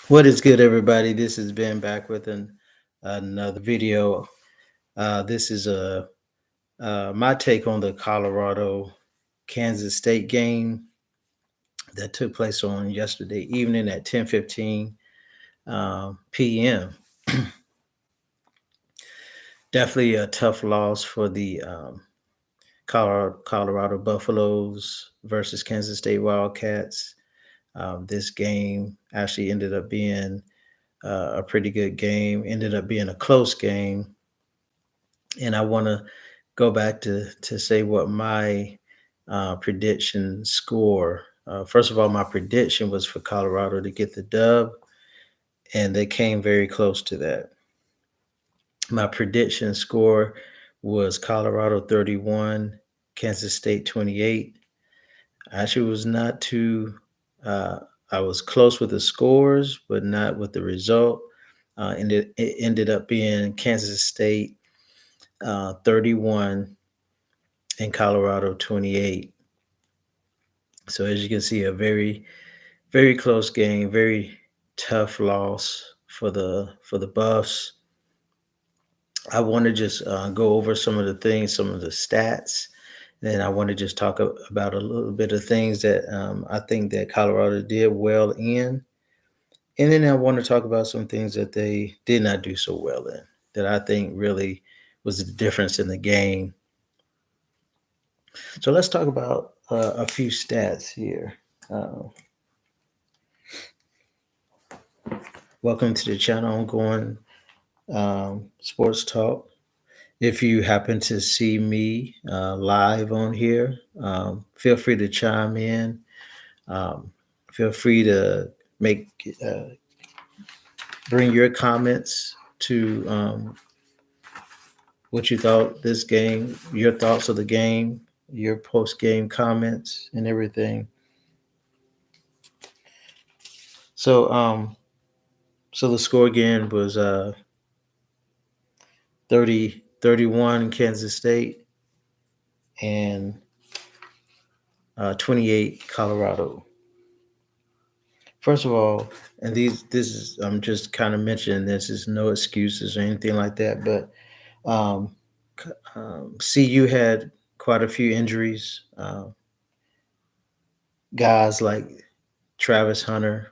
What is good, everybody? This has been back with another video. This is my take on the Colorado Kansas State game that took place on yesterday evening at 10:15 p.m. Definitely a tough loss for the Colorado Buffaloes versus Kansas State Wildcats. This game actually ended up being a pretty good game. Ended up being a close game, and I want to go back to say what my prediction score. First of all, my prediction was for Colorado to get the dub, and they came very close to that. My prediction score was Colorado 31, Kansas State 28. Actually, was not too. Uh, I was close with the scores, but not with the result. It ended up being Kansas State 31 and Colorado 28. So as you can see, a very close game, very tough loss for the Buffs. I want to just go over some of the things, some of the stats. Then I want to just talk about a little bit of things that I think that Colorado did well in, and then I want to talk about some things that they did not do so well in. That I think really was the difference in the game. So let's talk about a few stats here. Uh, Welcome to the channel. I'm going Sports Talk. If you happen to see me live on here, feel free to chime in. Um, Feel free to make uh, bring your comments to what you thought this game, your thoughts of the game, your post game comments, and everything. So, so the score again was 30-31 Kansas State and 28 Colorado. First of all, and this is I'm just kind of mentioning this is no excuses or anything like that, but um, CU had quite a few injuries. Guys like Travis Hunter,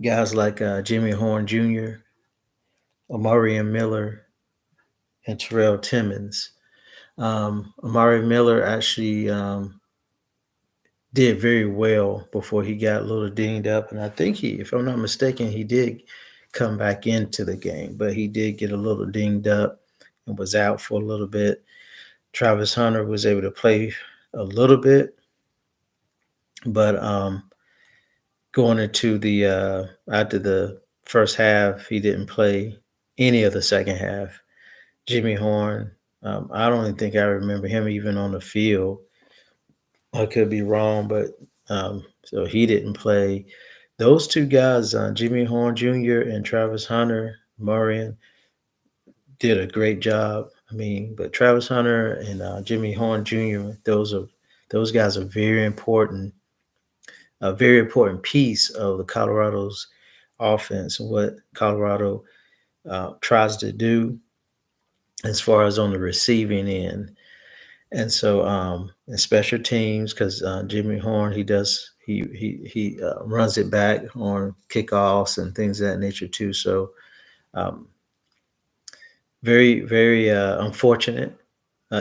guys like Jimmy Horn Jr., Amari Miller, and Terrell Timmons. Amari Miller actually did very well before he got a little dinged up, and I think if I'm not mistaken, he did come back into the game, but he did get a little dinged up and was out for a little bit. Travis Hunter was able to play a little bit, but going into the after the first half, he didn't play any of the second half. Jimmy Horn, I don't even think I remember him even on the field. I could be wrong, but so he didn't play. Those two guys, Jimmy Horn Jr. and Travis Hunter, Murray, did a great job. I mean, but Travis Hunter and Jimmy Horn Jr. Those guys are very important, a very important piece of the Colorado's offense and what Colorado tries to do as far as on the receiving end. And so, in special teams, because Jimmy Horn, he runs it back on kickoffs and things of that nature too. So, um, very unfortunate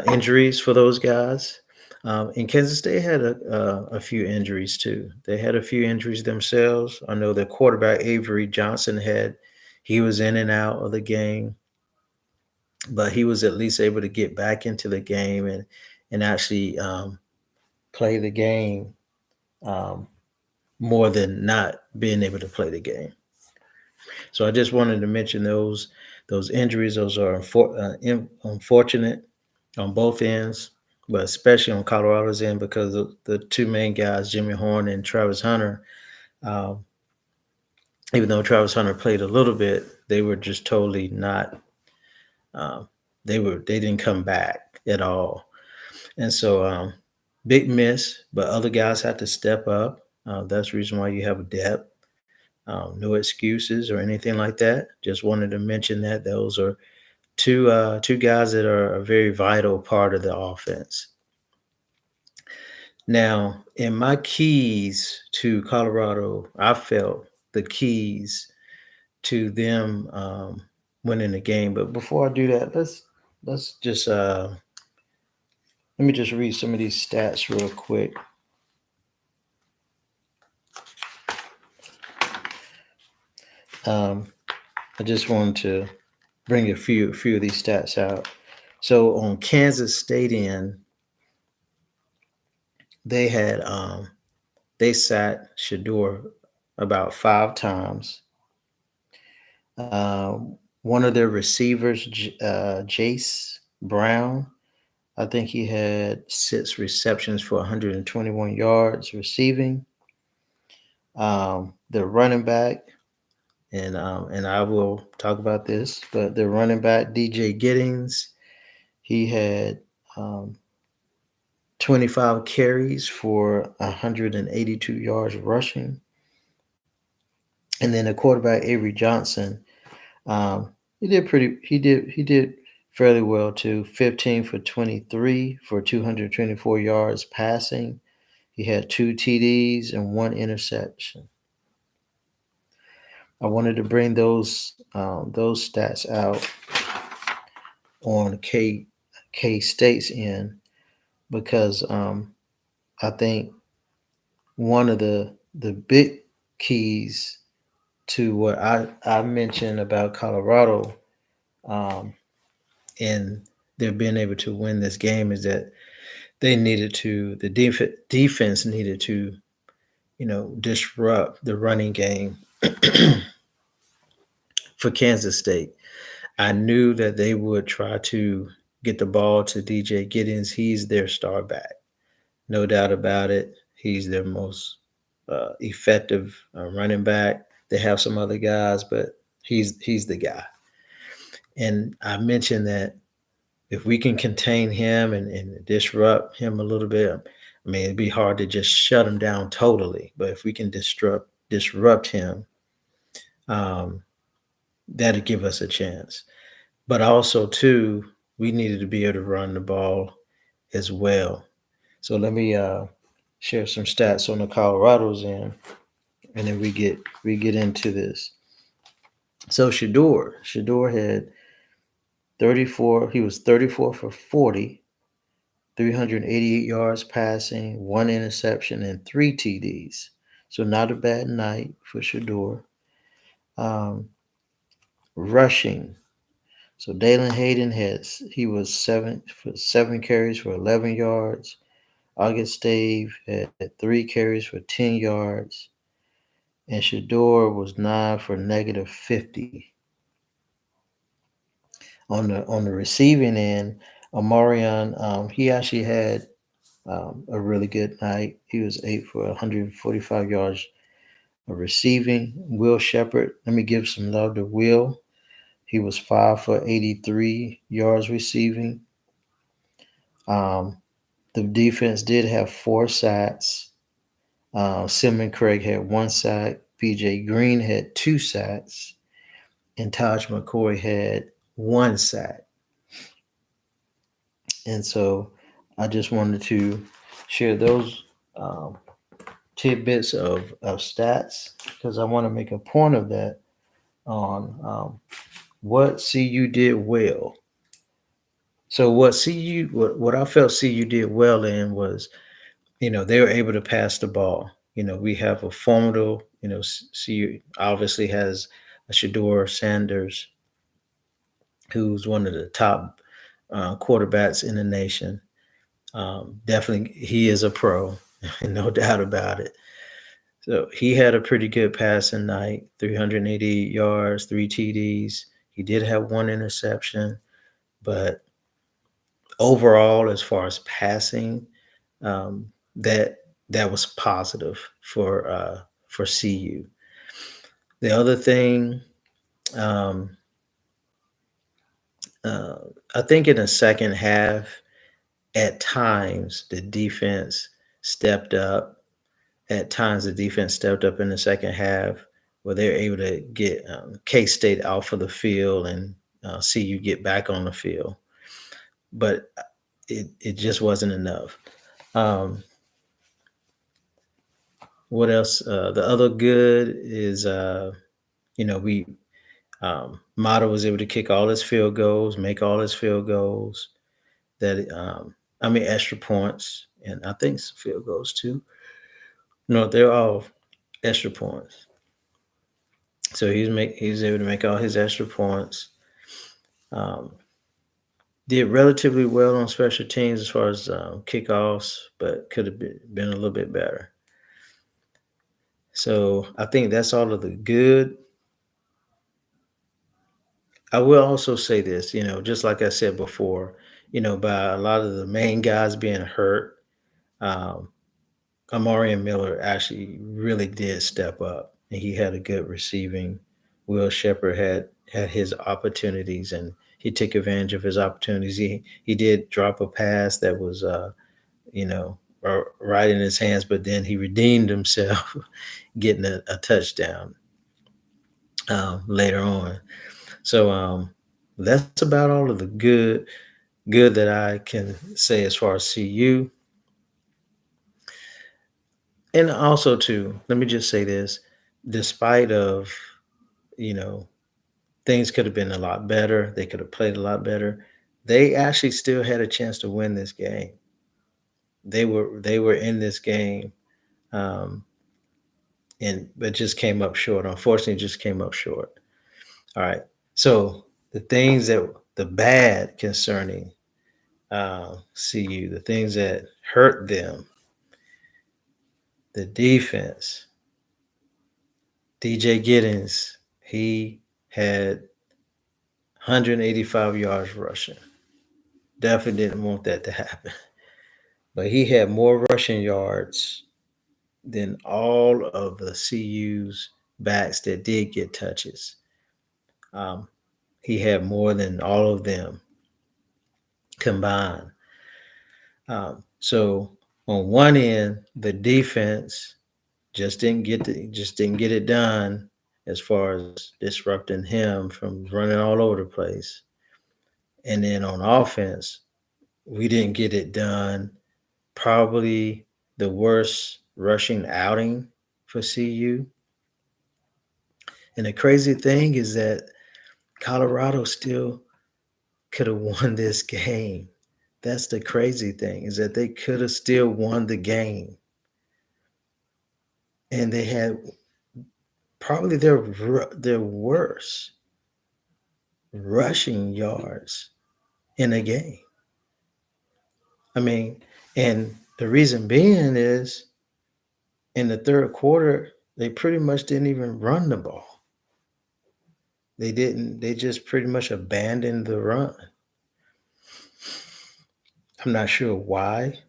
injuries for those guys. And Kansas State had a few injuries too. They had a few injuries themselves. I know their quarterback Avery Johnson he was in and out of the game, but he was at least able to get back into the game and actually play the game um, more than not being able to play the game. So I just wanted to mention those injuries. Those are unfortunate on both ends, but especially on Colorado's end because the two main guys, Jimmy Horn and Travis Hunter, um, even though Travis Hunter played a little bit, they were just totally not. Um, they didn't come back at all, and so big miss. But other guys had to step up. That's the reason why you have a depth. No excuses or anything like that. Just wanted to mention that those are two guys that are a very vital part of the offense. Now, in my keys to Colorado, I felt the keys to them winning the game. But before I do that, let's just let me just read some of these stats real quick. Um, I just wanted to bring a few of these stats out. So on Kansas State end, they had they sat shedeur about 5 times. One of their receivers, Jace Brown, I think he had 6 receptions for 121 yards receiving. The running back, and I will talk about this, but the running back DJ Giddings, he had 25 carries for 182 yards rushing, and then the quarterback Avery Johnson, he did fairly well too. 15 for 23 for 224 yards passing. He had 2 TDs and 1 interception. I wanted to bring those stats out on K State's end because I think one of the big keys to what I mentioned about Colorado in their being able to win this game is that the defense needed to disrupt the running game for Kansas State. I knew that they would try to get the ball to DJ Giddings. He's their star back, no doubt about it. He's their most effective running back. They have some other guys, but he's the guy. And I mentioned that if we can contain him and disrupt him a little bit, I mean, it'd be hard to just shut him down totally. But if we can disrupt him, um, that'd give us a chance. But also, too, we needed to be able to run the ball as well. So let me share some stats on the Colorado's end, and then we get into this. So shedeur had 34. He was 34 for 40, 388 yards passing, 1 interception, and 3 TDs. So not a bad night for shedeur. Um, Rushing. So Dalen Hayden he was 7 carries for 11 yards. August Dave had 3 carries for 10 yards, and shedeur was 9 for -50. On the receiving end, Amarion, he actually had a really good night. He was 8 for 145 yards receiving. Will Shepard, let me give some love to Will. He was 5 for 83 yards receiving. The defense did have 4 sacks. Simon Craig had 1 sack. PJ Green had 2 sacks. And Taj McCoy had 1 sack. And so I just wanted to share those tidbits of stats because I want to make a point of that on what CU did well. So what I felt CU did well in was, they were able to pass the ball. We have a formidable, CU obviously has a shedeur Sanders, who's one of the top quarterbacks in the nation. Definitely, he is a pro, no doubt about it. So he had a pretty good passing night, 388 yards, 3 TDs. He did have 1 interception, but overall, as far as passing, that was positive for CU. The other thing, um, uh, I think in the second half, at times the defense stepped up. At times the defense stepped up in the second half. where they're able to get K-State off of the field and see you get back on the field. But it just wasn't enough. Um, what else? The other good is, we Mata was able to kick all his field goals, make all his field goals. Extra points, and I think some field goals too. No, they're all extra points. So he's able to make all his extra points. Um, did relatively well on special teams as far as kickoffs, but could have been a little bit better. So I think that's all of the good. I will also say this, just like I said before, by a lot of the main guys being hurt, um, Amari Miller actually really did step up, and he had a good receiving. Will Shepherd had his opportunities, and he took advantage of his opportunities. He did drop a pass that was, right in his hands, but then he redeemed himself, getting a touchdown later on. So that's about all of the good that I can say as far as CU. And also too, let me just say this: despite of you know things could have been a lot better, they could have played a lot better. They actually still had a chance to win this game. They were in this game, um, and but just came up short. Unfortunately, just came up short. All right. So the bad concerning CU, the things that hurt them, the defense. DJ Giddens, he had 185 yards rushing. Definitely didn't want that to happen. But he had more rushing yards than all of the CU's backs that did get touches. Um, he had more than all of them combined. So on one end, the defense just didn't get it done as far as disrupting him from running all over the place. And then on offense, we didn't get it done. Probably the worst rushing outing for CU. And the crazy thing is that Colorado still could have won this game. That's the crazy thing, is that they could have still won the game. And they had probably their worst rushing yards in a game. I mean, and the reason being is in the third quarter, they pretty much didn't even run the ball. They just pretty much abandoned the run. I'm not sure why.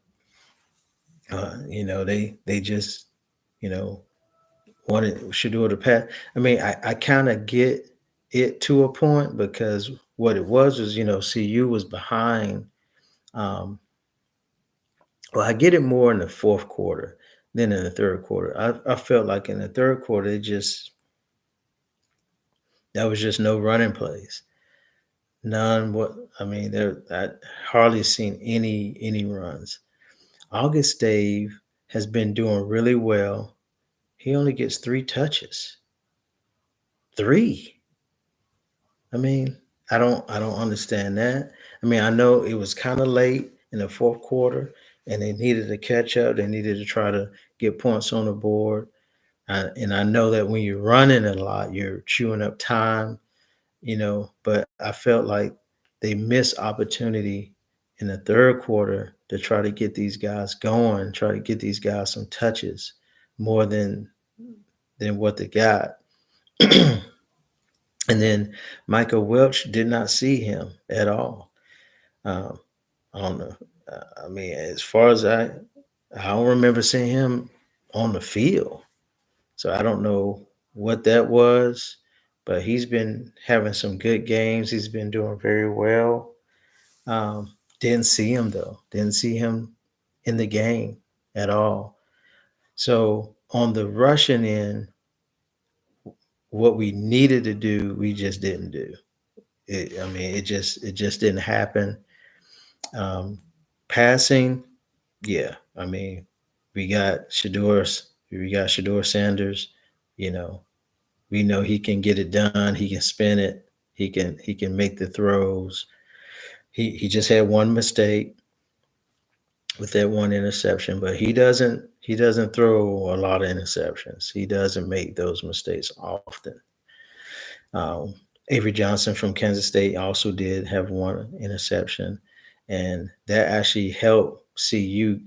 They just, you know, should do it a pass. I mean, I kind of get it to a point, because what it was, CU was behind. Um, well, I get it more in the fourth quarter than in the third quarter. I felt like in the third quarter, that was just no running plays. None. I hardly seen any runs. August Dave has been doing really well. He only gets 3 touches. 3. I mean, I don't understand that. I mean, I know it was kind of late in the fourth quarter, and they needed to catch up. They needed to try to get points on the board. And I know that when you're running a lot, you're chewing up time, but I felt like they missed opportunity in the third quarter to try to get these guys going, try to get these guys some touches more than what they got. And then Michael Welch did not see him at all. Um, I don't know. As far as I don't remember seeing him on the field. So I don't know what that was, but he's been having some good games. He's been doing very well. Didn't see him though. Didn't see him in the game at all. So on the rushing end, what we needed to do, we just didn't do. I mean, it just didn't happen. Um, Passing, yeah. I mean, we got Shedeur Sanders. You know, we know he can get it done. He can spin it. He can make the throws. He just had one mistake with that one interception, but he doesn't throw a lot of interceptions. He doesn't make those mistakes often. Um, Avery Johnson from Kansas State also did have one interception, and that actually helped CU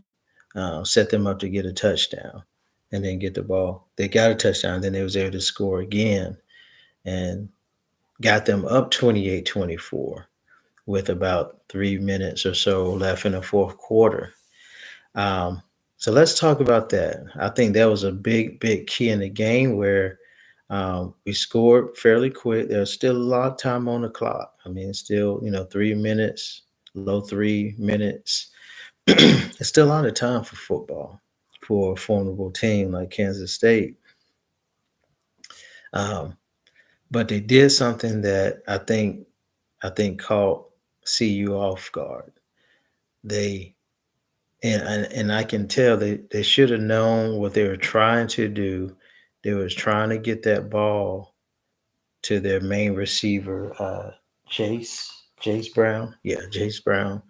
set them up to get a touchdown and then get the ball. They got a touchdown, then they was able to score again and got them up 28-24 with about 3 minutes or so left in the fourth quarter. Um, so let's talk about that. I think that was a big, big key in the game where we scored fairly quick. There's still a lot of time on the clock. I mean, it's still, 3 minutes, low 3 minutes. It's still a lot of time for football for a formidable team like Kansas State. Um, but they did something that I think caught CU off guard. They and I can tell they should have known what they were trying to do. They was trying to get that ball to their main receiver, Jace Brown. Yeah, Jace Brown.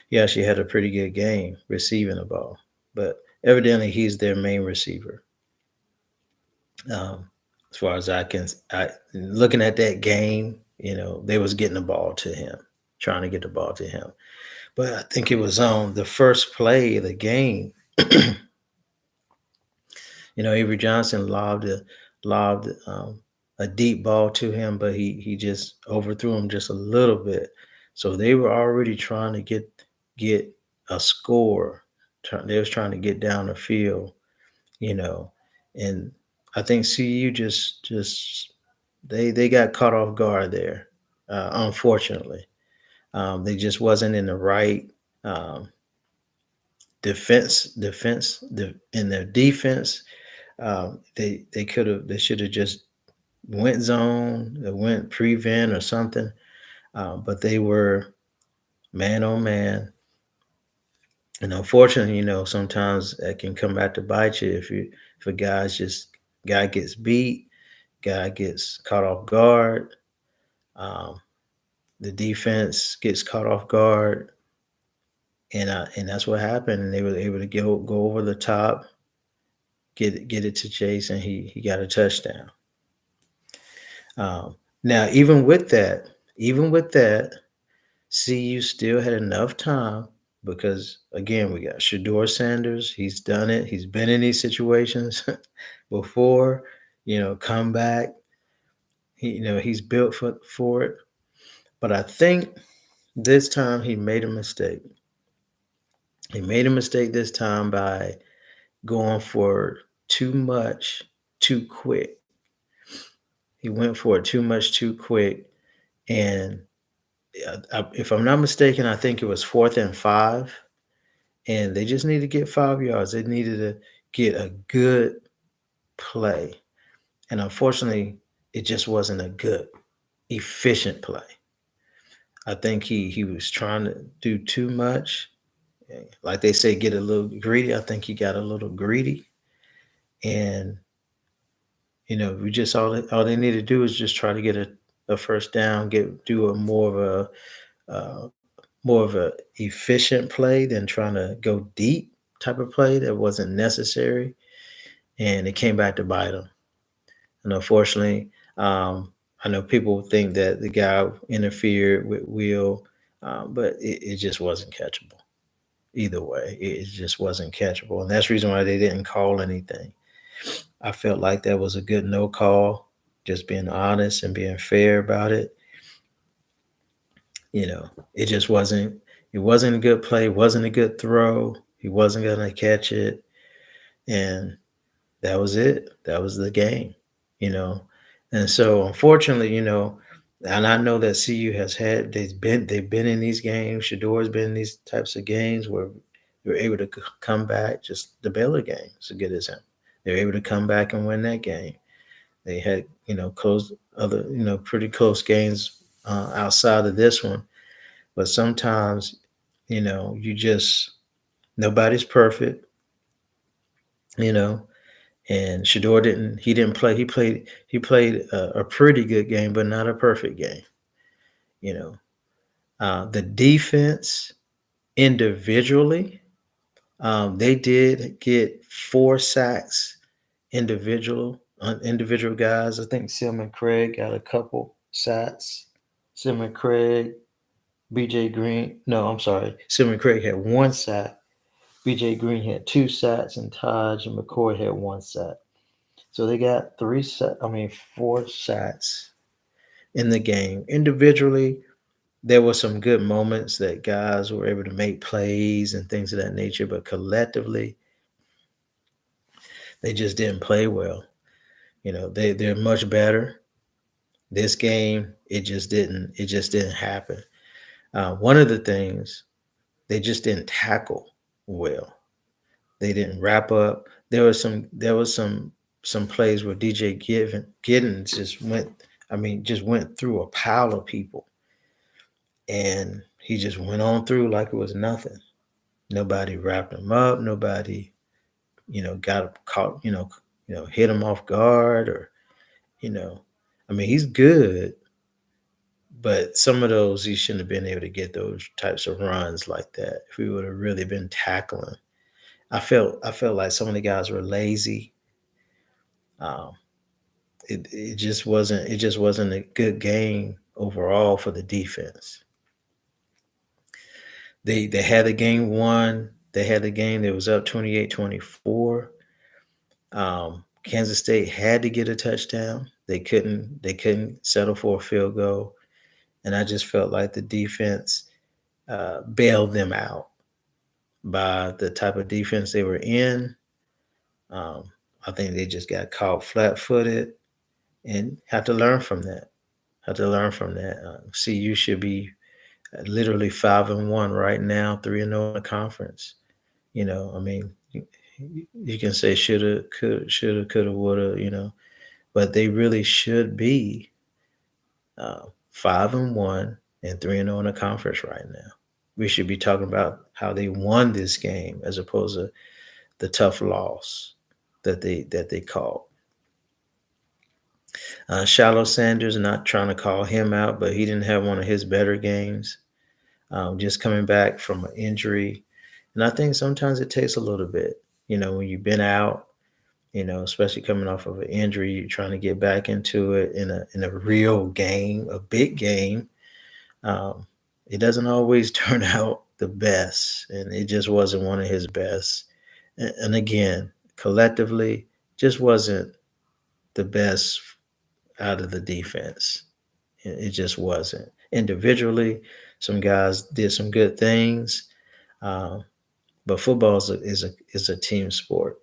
He actually had a pretty good game receiving the ball, but evidently he's their main receiver. Um, as far as I looking at that game, they was getting the ball to him, trying to get the ball to him. But I think it was on the first play of the game. Avery Johnson lobbed a deep ball to him, but he just overthrew him just a little bit. So they were already trying to get a score. They was trying to get down the field, you know, and I think CU just they got caught off guard there. Unfortunately, they just wasn't in the right um, in their defense. They should have just went zone, or went prevent or something. But they were man on man, and unfortunately, sometimes that can come back to bite you if a guy gets beat, guy gets caught off guard, um, the defense gets caught off guard, and that's what happened. And they were able to go over the top, get it to Chase, and he got a touchdown. Now, even with that, CU still had enough time because again, we got Shedeur Sanders. He's done it. He's been in these situations before. Come back. He's built for it. But I think this time he made a mistake. He made a mistake this time by going for too much too quick. He went for it too much too quick, and if I'm not mistaken, I think it was 4th and 5, and they just needed to get 5 yards. They needed to get a good play, and unfortunately, it just wasn't a good, efficient play. I think he was trying to do too much. Like they say, get a little greedy. I think he got a little greedy, and we just all they need to do is just try to get a first down, do a uh, more of a efficient play than trying to go deep type of play that wasn't necessary, and it came back to bite them. And unfortunately, I know people think that the guy interfered with Will, but it just wasn't catchable. Either way, it just wasn't catchable, and that's the reason why they didn't call anything. I felt like that was a good no call, just being honest and being fair about it. It just wasn't. It wasn't a good play. Wasn't a good throw. He wasn't gonna catch it, and that was it. That was the game. You know, and so unfortunately, and I know that CU has had they've been in these games. Shador's been in these types of games where they're able to come back. Just the Baylor game is as good as him. They're able to come back and win that game. They had, close other, pretty close games outside of this one. But sometimes, you just nobody's perfect, you know. And Shedeur didn't. He didn't play. He played a pretty good game, but not a perfect game. You know, the defense individually, they did get 4 sacks individual guys. I think Silman Craig got a couple sacks. Silman Craig, BJ Green. No, I'm sorry. Silman Craig had 1 sack. BJ Green had 2 sacks, and Taj and McCoy had 1 sack. So they got 4 sacks in the game. Individually, there were some good moments that guys were able to make plays and things of that nature, but collectively, they just didn't play well. They're much better. This game, it just didn't happen. One of the things, they just didn't tackle well. They didn't wrap up. There was some plays where DJ Giddens just went through a pile of people, and he just went on through like it was nothing. Nobody wrapped him up. Nobody, got him caught. Hit him off guard, or you know, he's good, but some of those he shouldn't have been able to get those types of runs like that if we would have really been tackling. I felt like some of the guys were lazy. Um, it just wasn't a good game overall for the defense. They had the game won. They had the game that was up 28-24. Kansas State had to get a touchdown. They couldn't settle for a field goal, and I just felt like the defense bailed them out by the type of defense they were in. Um, I think they just got caught flat-footed and have to learn from that. Have to learn from that. CU should be literally 5-1 right now, 3-0 in the conference. You can say shoulda, coulda, woulda, but they really should be 5-1 and 3-0 in the conference right now. We should be talking about how they won this game as opposed to the tough loss that they called. Shallow Sanders, not trying to call him out, but he didn't have one of his better games. Just coming back from an injury, and I think sometimes it takes a little bit. When you've been out, especially coming off of an injury, you're trying to get back into it in a real game, a big game. Um, it doesn't always turn out the best, and it just wasn't one of his best. And again, collectively, just wasn't the best out of the defense. It just wasn't. Individually, some guys did some good things, uh, but football is a team sport.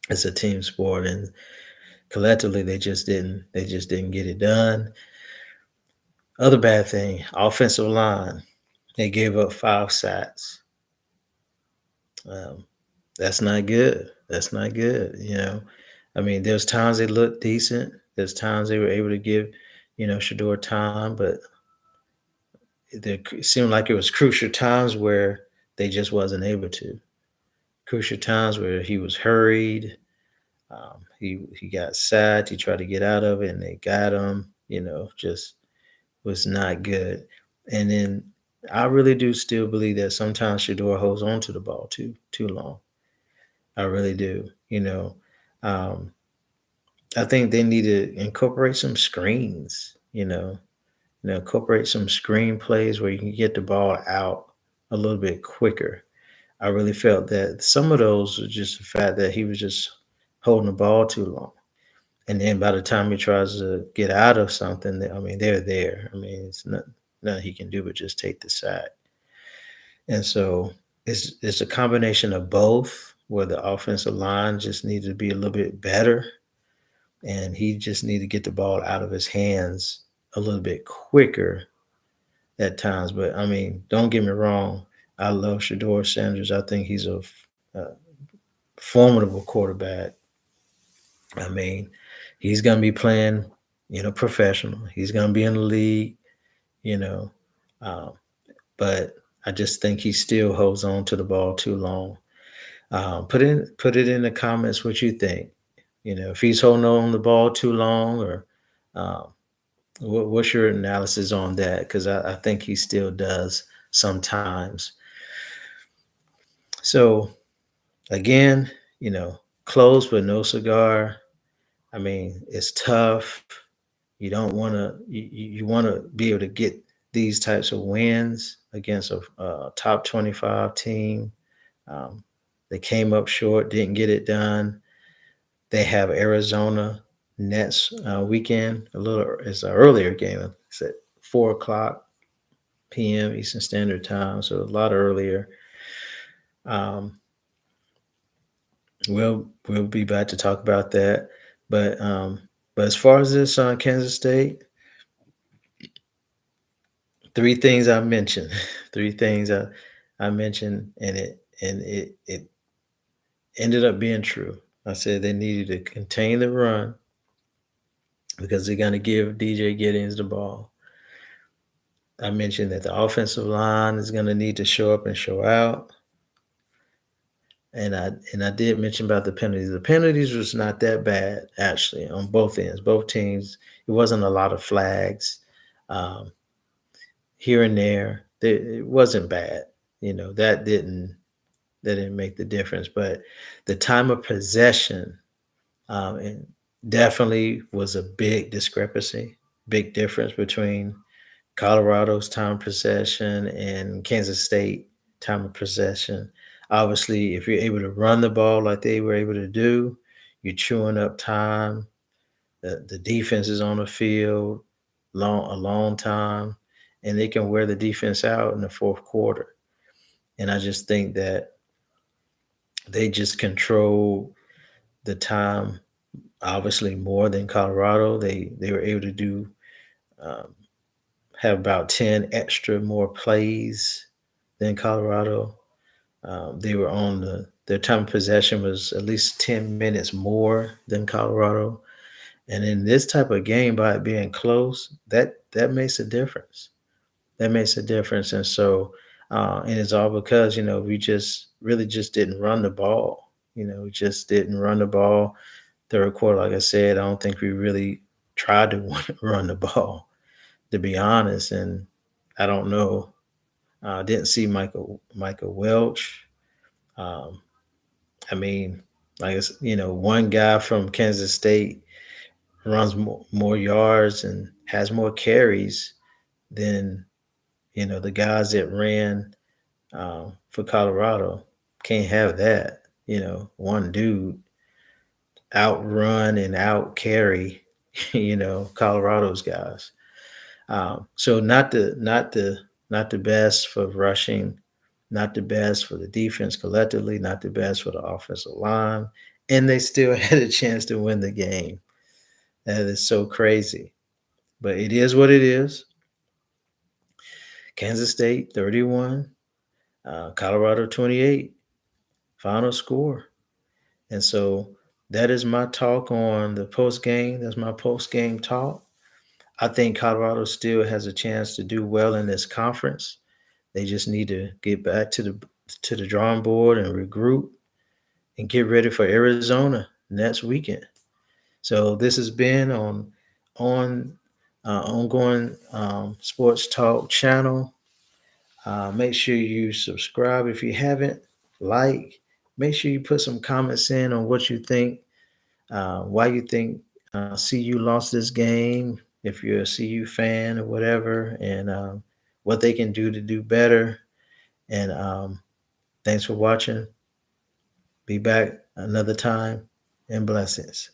It's a team sport, and collectively, they just didn't get it done. Other bad thing, offensive line. They gave up 5 sacks. Um, that's not good. That's not good. There's times they looked decent. There's times they were able to give, Shedeur time, but it seemed like it was crucial times where they just wasn't able to. Crucial times where he was hurried. He got sacked. He tried to get out of it, and they got him. Just was not good. And then I really do still believe that sometimes Shedeur holds on to the ball too long. I really do. Um, I think they need to incorporate some screens. Incorporate some screen plays where you can get the ball out a little bit quicker. I really felt that some of those was just the fact that he was just holding the ball too long. And then by the time he tries to get out of something, they're there. It's nothing he can do but just take the sack. And so it's a combination of both, where the offensive line just needs to be a little bit better, and he just need to get the ball out of his hands a little bit quicker at times. But don't get me wrong, I love Shedeur Sanders. I think he's a formidable quarterback. I mean, He's going to be playing, professional. He's going to be in the league, you know. Um, but I just think he still holds on to the ball too long. Put it in the comments what you think. If he's holding on the ball too long, or um, what's your analysis on that? Because I think he still does sometimes. So again, close but no cigar. I mean, it's tough. You don't want to. You want to be able to get these types of wins against a top 25 team. Um, they came up short, didn't get it done. They have Arizona next weekend. It's an earlier game. It's at 4 o'clock p.m. Eastern Standard Time, so a lot earlier. Um, we'll be back to talk about that. But as far as this on Kansas State, three things I mentioned, three things I mentioned, and it ended up being true. I said they needed to contain the run because they're going to give DJ Giddings the ball. I mentioned that the offensive line is going to need to show up and show out. And I did mention about the penalties. The penalties was not that bad, actually, on both ends, both teams. It wasn't a lot of flags um, here and there. It wasn't bad. That didn't make the difference. But the time of possession and definitely was a big discrepancy, big difference between Colorado's time of possession and Kansas State time of possession. Obviously, if you're able to run the ball like they were able to do, you're chewing up time. The defense is on the field a long time, and they can wear the defense out in the fourth quarter. And I just think that they just control the time obviously more than Colorado. They were able to do um, have about 10 extra more plays than Colorado. They were on their time of possession was at least 10 minutes more than Colorado. And in this type of game, by it being close, that makes a difference. That makes a difference. And so, and it's all because, we just didn't run the ball. We just didn't run the ball. Third quarter, like I said, I don't think we really tried to run the ball, to be honest. And I don't know. I didn't see Michael Welch. Um, I mean, one guy from Kansas State runs more yards and has more carries than the guys that ran for Colorado. Can't have that. One dude outrun and out carry, Colorado's guys. So not the best for rushing, not the best for the defense collectively, not the best for the offensive line, and they still had a chance to win the game. That is so crazy, but it is what it is. Kansas State 31, Colorado 28, final score, and so that is my talk on the post game. That's my post game talk. I think Colorado still has a chance to do well in this conference. They just need to get back to the drawing board and regroup and get ready for Arizona next weekend. So this has been on ongoing sports talk channel. Make sure you subscribe if you haven't. Like, make sure you put some comments in on what you think, why you think CU lost this game. If you're a CU fan or whatever, and what they can do to do better. And thanks for watching. Be back another time, and blessings.